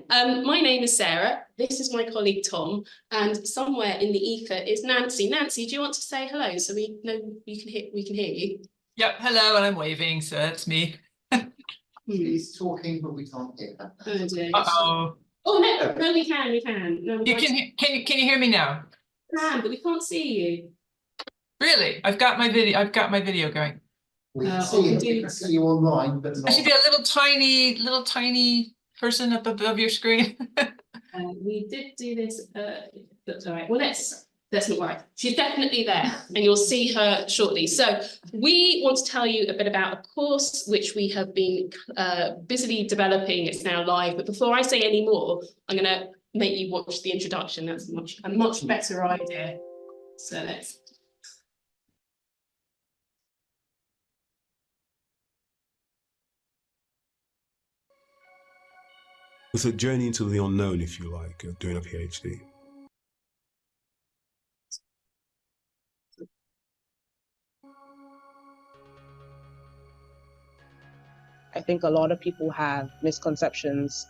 My name is Sarah. This is my colleague Tom, and somewhere in the ether is Nancy. Nancy, do you want to say hello so we know we can hear you? Yep, hello, and I'm waving, so that's me. She's talking, but we can't hear her. Oh dear. Uh-oh. Oh no, we can. No, You can you hear me now? But we can't see you. Really? I've got my video going. We can see you online, but not. I should be a little tiny person up above your screen. We did do this. That's all right. Well, let's not worry. She's definitely there, and you'll see her shortly. So we want to tell you a bit about a course which we have been busily developing. It's now live. But before I say any more, I'm going to make you watch the introduction. That's a much better idea. So let's. It's a journey into the unknown, if you like, doing a PhD. I think a lot of people have misconceptions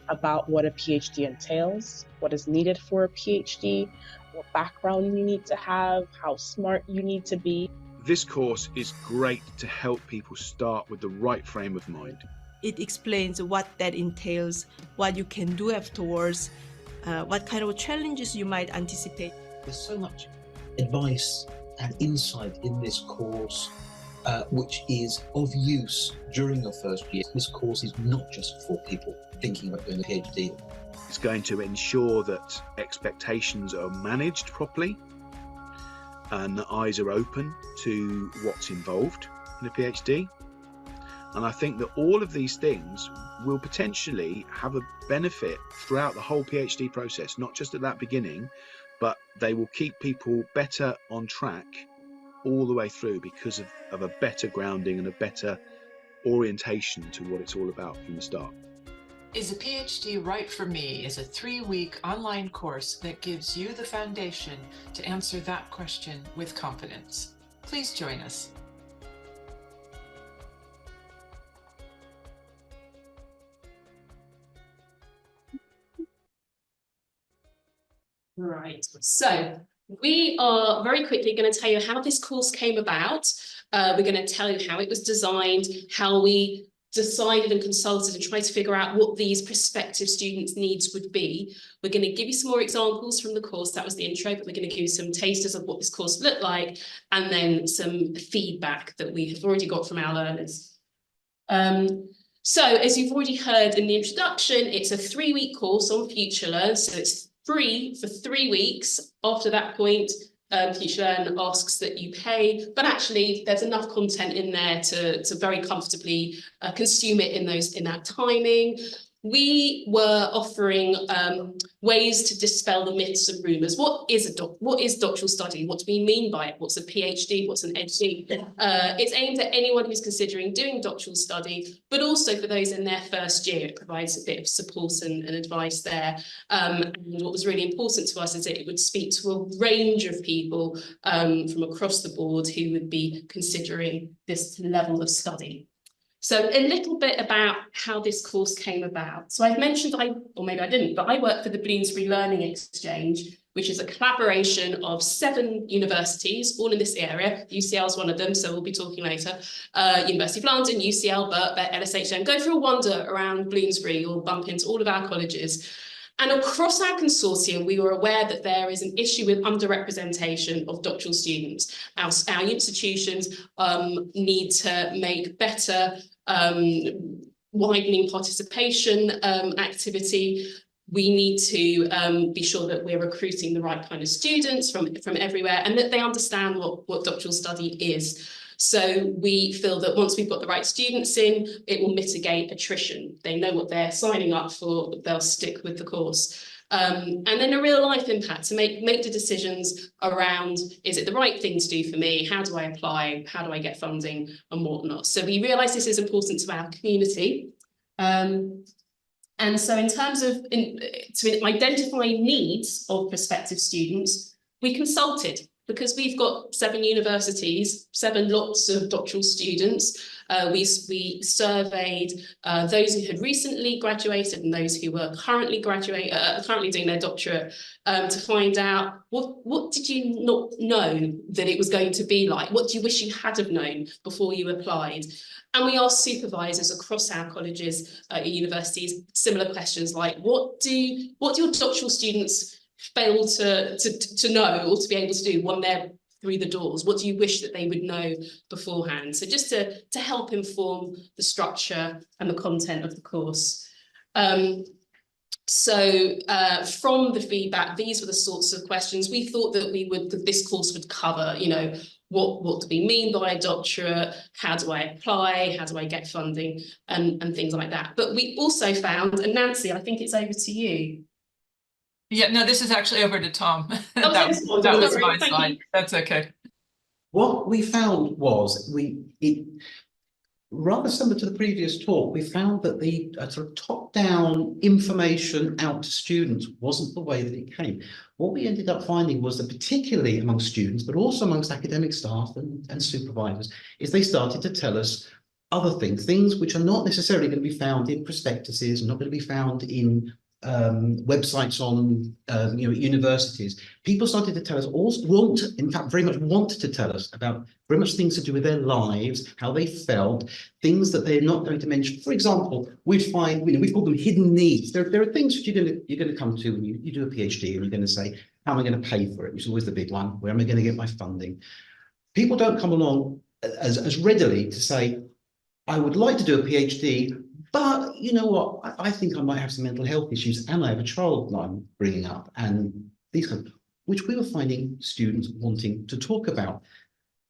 about what a PhD entails, what is needed for a PhD, what background you need to have, how smart you need to be. This course is great to help people start with the right frame of mind. It explains what that entails, what you can do afterwards, what kind of challenges you might anticipate. There's so much advice and insight in this course which is of use during your first year. This course is not just for people thinking about doing a PhD. It's going to ensure that expectations are managed properly and that eyes are open to what's involved in a PhD. And I think that all of these things will potentially have a benefit throughout the whole PhD process, not just at that beginning, but they will keep people better on track all the way through because of a better grounding and a better orientation to what it's all about from the start. Is a PhD right for me is a 3-week online course that gives you the foundation to answer that question with confidence. Please join us. Right, so we are very quickly going to tell you how this course came about. We're going to tell you how it was designed, how we decided and consulted and tried to figure out what these prospective students' needs would be. We're going to give you some more examples from the course. That was the intro, but we're going to give you some tasters of what this course looked like, and then some feedback that we have already got from our learners. So as you've already heard in the introduction, it's a 3-week course on FutureLearn, so it's free for 3 weeks. After that point, FutureLearn asks that you pay, but actually there's enough content in there to very comfortably consume it in that timing. We were offering ways to dispel the myths and rumours. What is doctoral study? What do we mean by it? What's a PhD? What's an PhD? It's aimed at anyone who's considering doing doctoral study, but also for those in their first year. It provides a bit of support and advice there. And what was really important to us is that it would speak to a range of people from across the board who would be considering this level of study. So a little bit about how this course came about. So I've mentioned, or maybe I didn't, but I work for the Bloomsbury Learning Exchange, which is a collaboration of 7 universities, all in this area. UCL is one of them, so we'll be talking later. University of London, UCL, Birkbeck, LSHM. Go for a wander around Bloomsbury, you'll bump into all of our colleges. And across our consortium, we were aware that there is an issue with underrepresentation of doctoral students. Our institutions need to make better widening participation activity. We need to be sure that we're recruiting the right kind of students from everywhere and that they understand what doctoral study is. So we feel that once we've got the right students in, it will mitigate attrition. They know what they're signing up for, they'll stick with the course. And then a real life impact to make the decisions around, is it the right thing to do for me? How do I apply? How do I get funding and whatnot? So we realise this is important to our community. And so in terms of to identify needs of prospective students, we consulted because we've got 7 universities, 7 lots of doctoral students. We surveyed those who had recently graduated and those who were currently doing their doctorate, to find out what did you not know that it was going to be like? What do you wish you had have known before you applied? And we asked supervisors across our colleges at universities similar questions like, what do your doctoral students fail to know or to be able to do when they're through the doors? What do you wish that they would know beforehand? So just to help inform the structure and the content of the course. So from the feedback, these were the sorts of questions we thought that this course would cover. You know, what do we mean by a doctorate? How do I apply? How do I get funding? And things like that. But we also found, and Nancy, I think it's over to you. Yeah, no, this is actually over to Tom. That was my slide. That's okay. What we found was rather similar to the previous talk, we found that the sort of top-down information out to students wasn't the way that it came. What we ended up finding was that particularly among students, but also amongst academic staff and supervisors, is they started to tell us other things which are not necessarily going to be found in prospectuses, not going to be found in websites on universities. People started to tell us, in fact, very much wanted to tell us about very much things to do with their lives, how they felt, things that they're not going to mention. For example, we'd find, we call them hidden needs. There are things that you're going to come to when you do a PhD, and you're going to say, how am I going to pay for it? Which is always the big one. Where am I going to get my funding? People don't come along as readily to say, I would like to do a PhD, but you know what, I think I might have some mental health issues and I have a child that I'm bringing up, and these kinds of, which we were finding students wanting to talk about.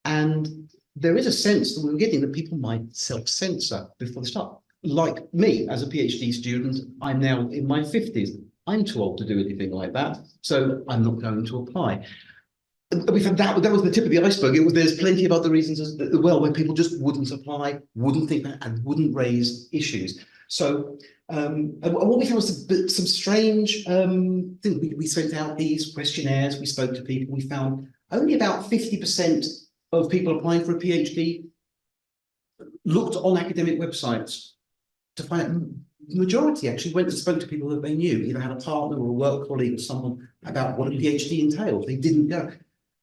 And there is a sense that we were getting that people might self-censor before they start. Like me, as a PhD student, I'm now in my 50s. I'm too old to do anything like that, so I'm not going to apply. We found that was the tip of the iceberg. There's plenty of other reasons as well where people just wouldn't apply, wouldn't think that, and wouldn't raise issues. So and what we found was some strange things. We sent out these questionnaires, we spoke to people, we found only about 50% of people applying for a PhD looked on academic websites to find out. The majority actually went and spoke to people that they knew, either had a partner or a work colleague or someone, about what a PhD entailed. They didn't go.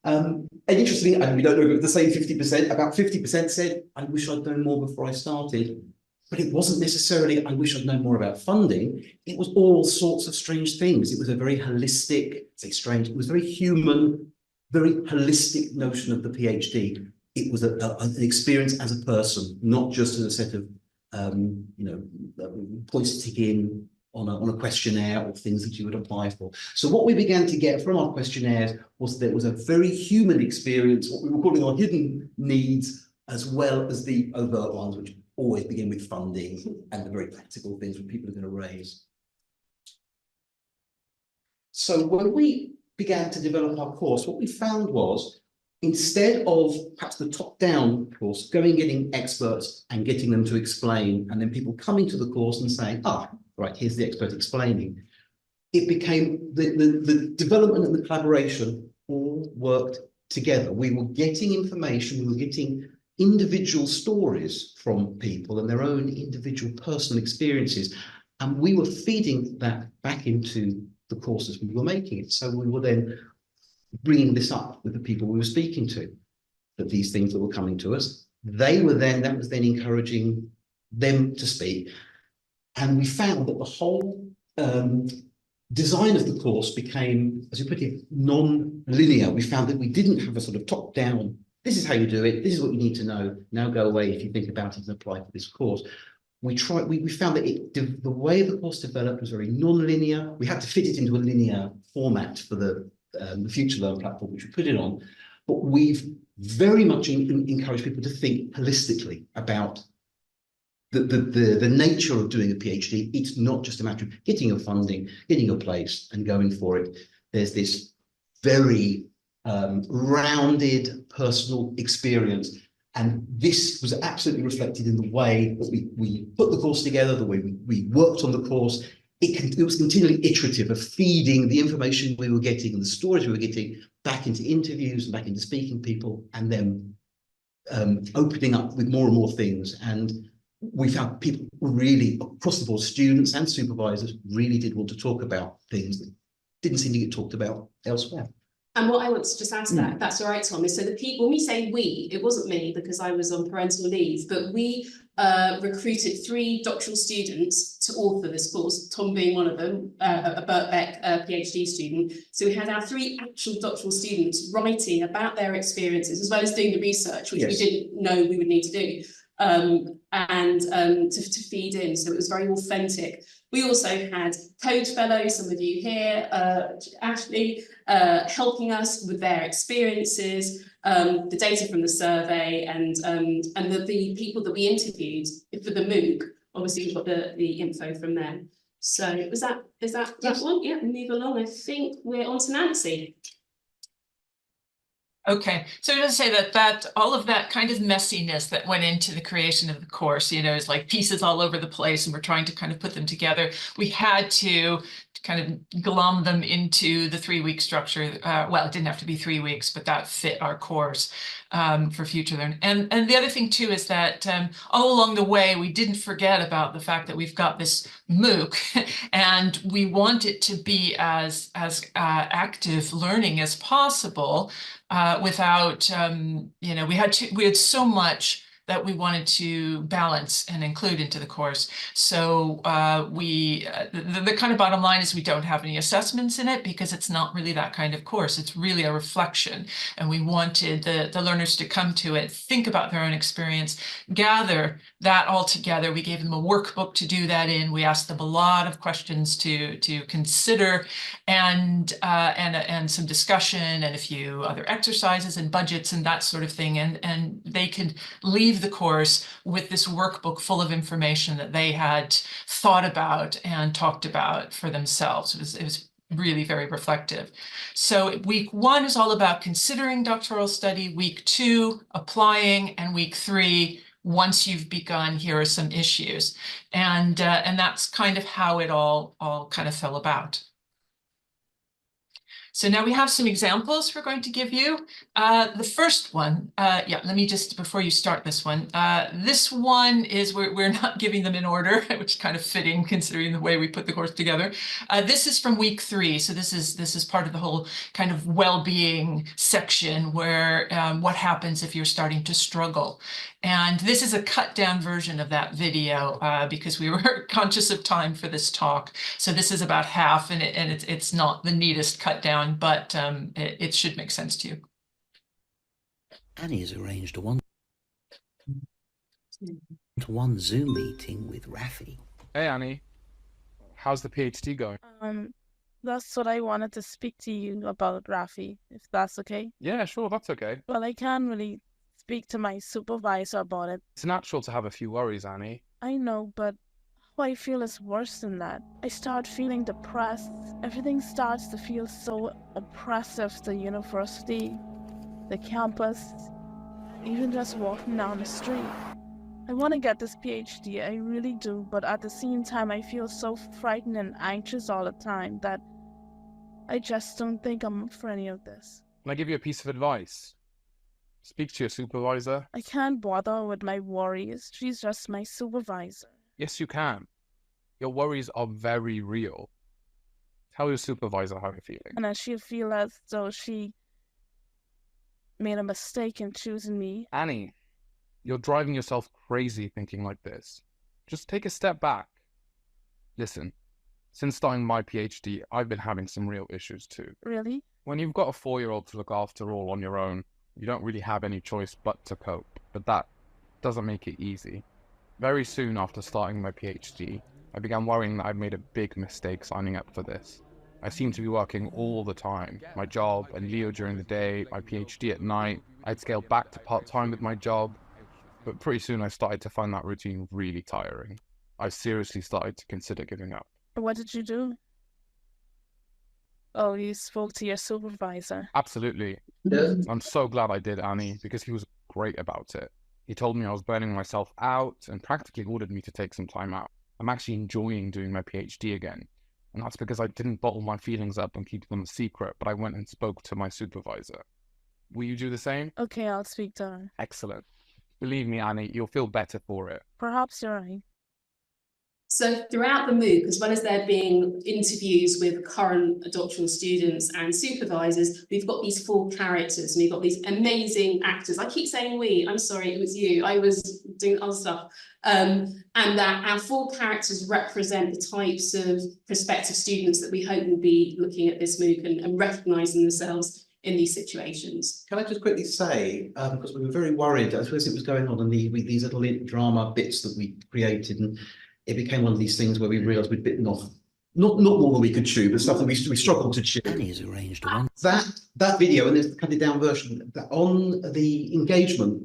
And interestingly, and we don't know if it was the same 50%, about 50% said, I wish I'd known more before I started. But it wasn't necessarily, I wish I'd known more about funding. It was all sorts of strange things. It was a very holistic, it was very human, very holistic notion of the PhD. It was an experience as a person, not just as a set of, points to tick in on a questionnaire or things that you would apply for. So what we began to get from our questionnaires was there was a very human experience, what we were calling our hidden needs, as well as the overt ones, which always begin with funding and the very practical things that people are going to raise. So when we began to develop our course, what we found was, instead of perhaps the top-down course, going and getting experts and getting them to explain, and then people coming to the course and saying, right, here's the expert explaining, it became the development and the collaboration all worked together. We were getting information, we were getting individual stories from people and their own individual personal experiences, and we were feeding that back into the courses we were making it. So we were then bringing this up with the people we were speaking to, that these things that were coming to us, that was then encouraging them to speak. And we found that the whole design of the course became, as you put it, non-linear. We found that we didn't have a sort of top-down, this is how you do it, this is what you need to know, now go away if you think about it and apply for this course. We found that the way the course developed was very non-linear. We had to fit it into a linear format for the Future Learn platform, which we put it on. But we've very much encouraged people to think holistically about the nature of doing a PhD. It's not just a matter of getting your funding, getting your place and going for it. There's this very rounded personal experience. And this was absolutely reflected in the way that we put the course together, the way we worked on the course. it was continually iterative of feeding the information we were getting and the stories we were getting back into interviews and back into speaking people, and then opening up with more and more things. And we found people really across the board, students and supervisors, really did want to talk about things that didn't seem to get talked about elsewhere. And what I want to just add to that, if that's all right, Tom, is so the people, when we say we, it wasn't me because I was on parental leave, but we recruited 3 doctoral students to author this course, Tom being one of them, a Birkbeck PhD student. So we had our 3 actual doctoral students writing about their experiences, as well as doing the research, which we didn't know we would need to do, to feed in. So it was very authentic. We also had Code Fellows, some of you here, Ashley, helping us with their experiences, the data from the survey, and the people that we interviewed for the MOOC. Obviously, we've got the info from them. So is that that one? Yeah, move along. I think we're on to Nancy. Okay, so to say that all of that kind of messiness that went into the creation of the course, you know, is like pieces all over the place, and we're trying to kind of put them together. We had to kind of glom them into the 3-week structure. Well, it didn't have to be 3 weeks, but that fit our course for future learning. And the other thing too is that all along the way, we didn't forget about the fact that we've got this MOOC, and we want it to be as active learning as possible. Without, you know, we had so much that we wanted to balance and include into the course. So the kind of bottom line is we don't have any assessments in it because it's not really that kind of course. It's really a reflection. And we wanted the learners to come to it, think about their own experience, gather that all together. We gave them a workbook to do that in. We asked them a lot of questions to consider, and some discussion and a few other exercises and budgets and that sort of thing. And they could leave the course with this workbook full of information that they had thought about and talked about for themselves. It was really very reflective. So week 1 is all about considering doctoral study, week 2, applying, and week 3, once you've begun, here are some issues. And that's kind of how it all kind of fell about. So now we have some examples we're going to give you. The first one, yeah, let me just, before you start this one is, we're not giving them in order, which is kind of fitting considering the way we put the course together. This is from week 3. So this is part of the whole kind of well-being section where what happens if you're starting to struggle. And this is a cut down version of that video because we were conscious of time for this talk. So this is about half, and it's not the neatest cut down, but it should make sense to you. Annie's arranged a one-to-one Zoom meeting with Rafi. Hey Annie, how's the PhD going? That's what I wanted to speak to you about, Rafi, if that's okay. Yeah, sure, that's okay. Well, I can't really speak to my supervisor about it. It's natural to have a few worries, Annie. I know, but how I feel is worse than that. I start feeling depressed. Everything starts to feel so oppressive. The university, the campus, even just walking down the street. I want to get this PhD, I really do, but at the same time I feel so frightened and anxious all the time that I just don't think I'm up for any of this. Can I give you a piece of advice? Speak to your supervisor. I can't bother with my worries. She's just my supervisor. Yes, you can. Your worries are very real. Tell your supervisor how you're feeling. And she'll feel as though she made a mistake in choosing me. Annie, you're driving yourself crazy thinking like this. Just take a step back. Listen, since starting my PhD, I've been having some real issues too. Really? When you've got a 4-year-old to look after all on your own, you don't really have any choice but to cope, but that doesn't make it easy. Very soon after starting my PhD, I began worrying that I'd made a big mistake signing up for this. I seemed to be working all the time, my job and Leo during the day, my PhD at night. I'd scaled back to part-time with my job, but pretty soon I started to find that routine really tiring. I seriously started to consider giving up. What did you do? Oh, you spoke to your supervisor. Absolutely. Yeah. I'm so glad I did, Annie, because he was great about it. He told me I was burning myself out and practically ordered me to take some time out. I'm actually enjoying doing my PhD again. And that's because I didn't bottle my feelings up and keep them a secret, but I went and spoke to my supervisor. Will you do the same? Okay, I'll speak to her. Excellent. Believe me, Annie, you'll feel better for it. Perhaps you're right. So throughout the MOOC, as well as there being interviews with current doctoral students and supervisors, we've got these 4 characters and we've got these amazing actors. I keep saying we, I'm sorry, it was you. I was doing other stuff. And that our 4 characters represent the types of prospective students that we hope will be looking at this MOOC and recognising themselves in these situations. Can I just quickly say, because we were very worried as it was going on, and these little drama bits that we created, and it became one of these things where we realised we'd bitten off not more than we could chew, but stuff that we struggled to chew. Annie's arranged one. That video, and there's the cut it down version, that on the engagement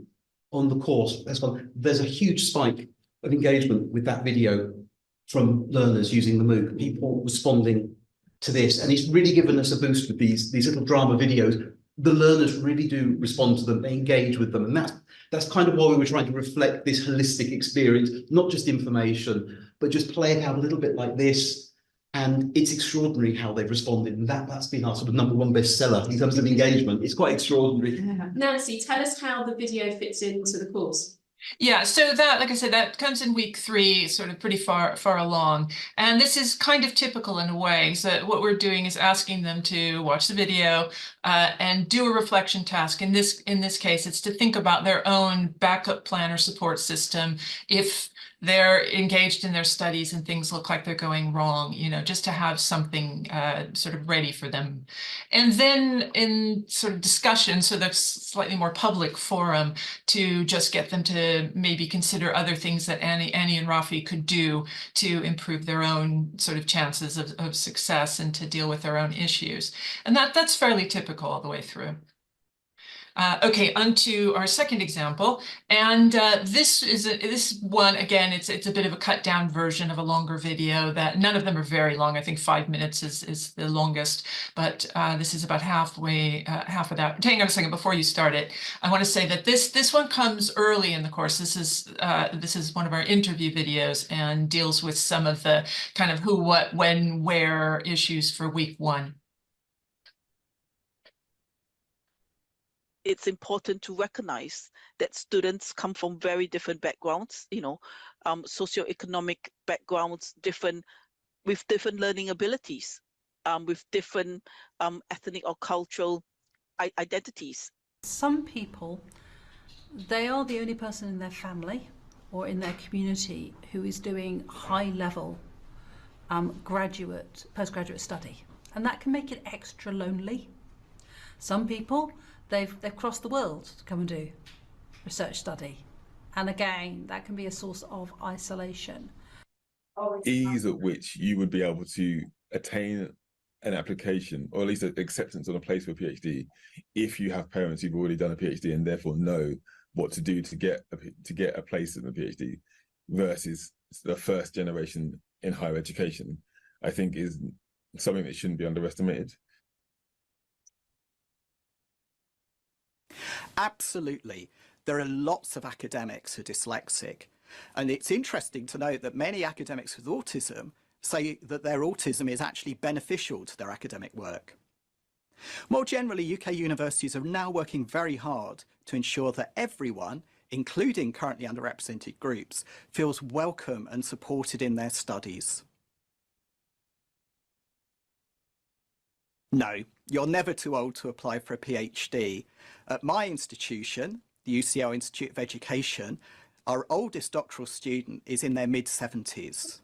on the course, there's a huge spike of engagement with that video from learners using the MOOC, people responding to this, and it's really given us a boost with these little drama videos. The learners really do respond to them, they engage with them, and that's kind of why we were trying to reflect this holistic experience, not just information, but just play it out a little bit like this. And it's extraordinary how they've responded, and that's been our sort of #1 bestseller in terms of engagement. It's quite extraordinary. Nancy, tell us how the video fits into the course. Yeah, so that, like I said, that comes in week 3, sort of pretty far along. And this is kind of typical in a way. So what we're doing is asking them to watch the video and do a reflection task. In this case, it's to think about their own backup plan or support system if they're engaged in their studies and things look like they're going wrong, you know, just to have something sort of ready for them. And then in sort of discussion, so that's slightly more public forum, to just get them to maybe consider other things that Annie and Rafi could do to improve their own sort of chances of success and to deal with their own issues. And that's fairly typical all the way through. Okay, on to our second example, and this one, again, it's a bit of a cut down version of a longer video. That none of them are very long. I think 5 minutes is the longest, but this is about half of that. Hang on a second before you start it. I want to say that this one comes early in the course. This is one of our interview videos and deals with some of the kind of who, what, when, where issues for week 1. It's important to recognize that students come from very different backgrounds, you know, socioeconomic backgrounds, with different learning abilities, with different ethnic or cultural identities. Some people, they are the only person in their family or in their community who is doing high-level postgraduate study, and that can make it extra lonely. Some people, they've crossed the world to come and do research study, and again that can be a source of isolation. Ease at which you would be able to attain an application, or at least an acceptance on a place for a PhD, if you have parents who've already done a PhD and therefore know what to do to get a place in a PhD, versus the first generation in higher education, I think is something that shouldn't be underestimated. Absolutely. There are lots of academics who are dyslexic. And it's interesting to note that many academics with autism say that their autism is actually beneficial to their academic work. More generally, UK universities are now working very hard to ensure that everyone, including currently underrepresented groups, feels welcome and supported in their studies. No, you're never too old to apply for a PhD. At my institution, the UCL Institute of Education, our oldest doctoral student is in their mid-70s.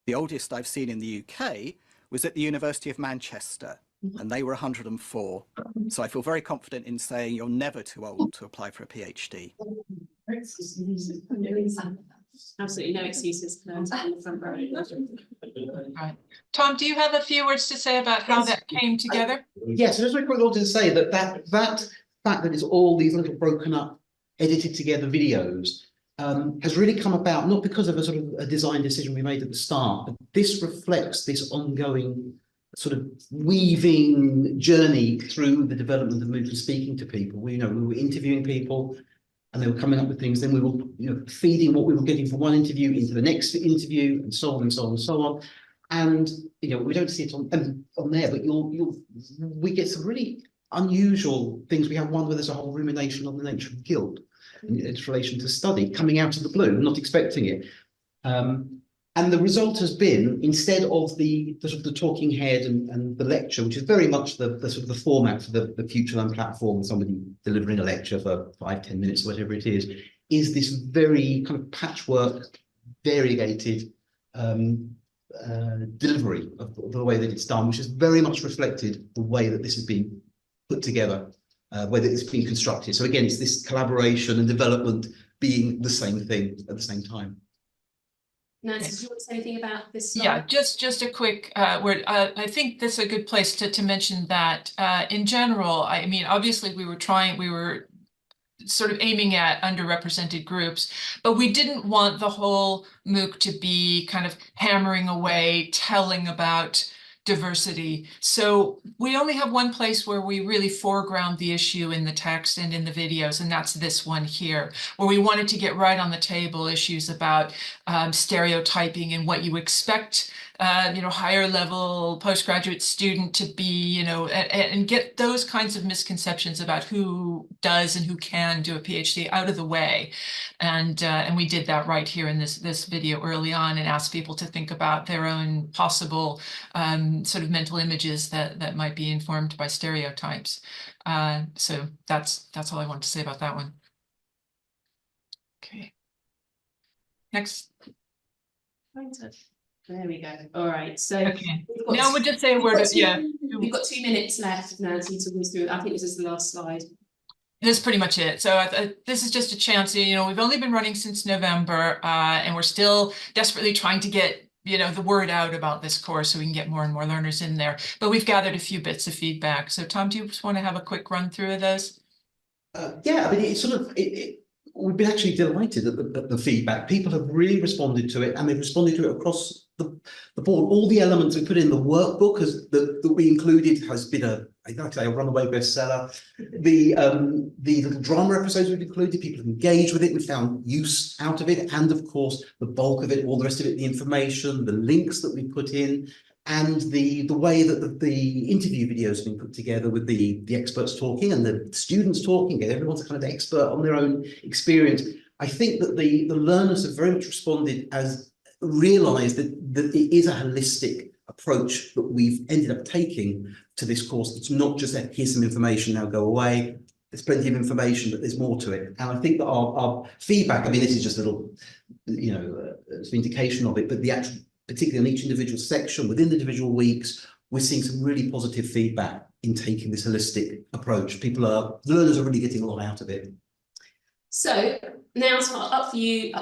The oldest I've seen in the UK was at the University of Manchester, and they were 104. So I feel very confident in saying you're never too old to apply for a PhD. Absolutely no excuses. Right. Tom, do you have a few words to say about how that came together? Yes, I just very quickly wanted to say that fact that it's all these little broken up, edited together videos has really come about not because of a sort of a design decision we made at the start, but this reflects this ongoing sort of weaving journey through the development of MOOC and speaking to people. We were interviewing people, and they were coming up with things. Then we were, feeding what we were getting from one interview into the next interview, and so on and so on and so on. And we don't see it on there, but we get some really unusual things. We have one where there's a whole rumination on the nature of guilt in its relation to study, coming out of the blue, not expecting it. And the result has been, instead of the sort of the talking head and the lecture, which is very much the sort of the format for the Future Learn platform, somebody delivering a lecture for 5-10 minutes, whatever it is this very kind of patchwork, variegated delivery of the way that it's done, which has very much reflected the way that this has been put together, whether it's been constructed. So again, it's this collaboration and development being the same thing at the same time. Nancy, do you want to say anything about this slide? Yeah, just a quick word. I think this is a good place to mention that in general, I mean, obviously we were sort of aiming at underrepresented groups, but we didn't want the whole MOOC to be kind of hammering away, telling about diversity. So we only have one place where we really foreground the issue in the text and in the videos, and that's this one here, where we wanted to get right on the table issues about stereotyping and what you expect higher level postgraduate student to be, and get those kinds of misconceptions about who does and who can do a PhD out of the way. And we did that right here in this video early on, and asked people to think about their own possible sort of mental images that might be informed by stereotypes. So that's all I want to say about that one. Okay. Next. There we go. All right. So okay. Now we'll just say a word. We've got 2 minutes left, Nancy, to whiz through. I think this is the last slide. That's pretty much it. So this is just a chance. We've only been running since November, and we're still desperately trying to get the word out about this course so we can get more and more learners in there. But we've gathered a few bits of feedback. So Tom, do you just want to have a quick run through of those? Yeah, I mean, it's sort of we've been actually delighted at the feedback. People have really responded to it, and they've responded to it across the board. All the elements we put in the workbook that we included has been a runaway bestseller. The little drama episodes we've included, people have engaged with it, we found use out of it, and of course the bulk of it, all the rest of it, the information, the links that we put in, and the way that the interview videos have been put together with the experts talking and the students talking, and everyone's a kind of expert on their own experience. I think that the learners have very much responded as realised that it is a holistic approach that we've ended up taking to this course. It's not just that here's some information, now go away. There's plenty of information, but there's more to it. And I think that our feedback, I mean, this is just a little, it's an indication of it, but the actual, particularly on each individual section within the individual weeks, we're seeing some really positive feedback in taking this holistic approach. The learners are really getting a lot out of it. So now it's up to you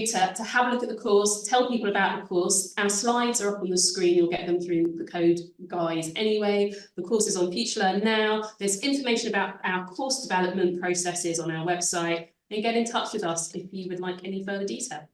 to have a look at the course, tell people about the course. Our slides are up on the screen. You'll get them through the code guys anyway. The course is on Future Learn now. There's information about our course development processes on our website. And get in touch with us if you would like any further detail.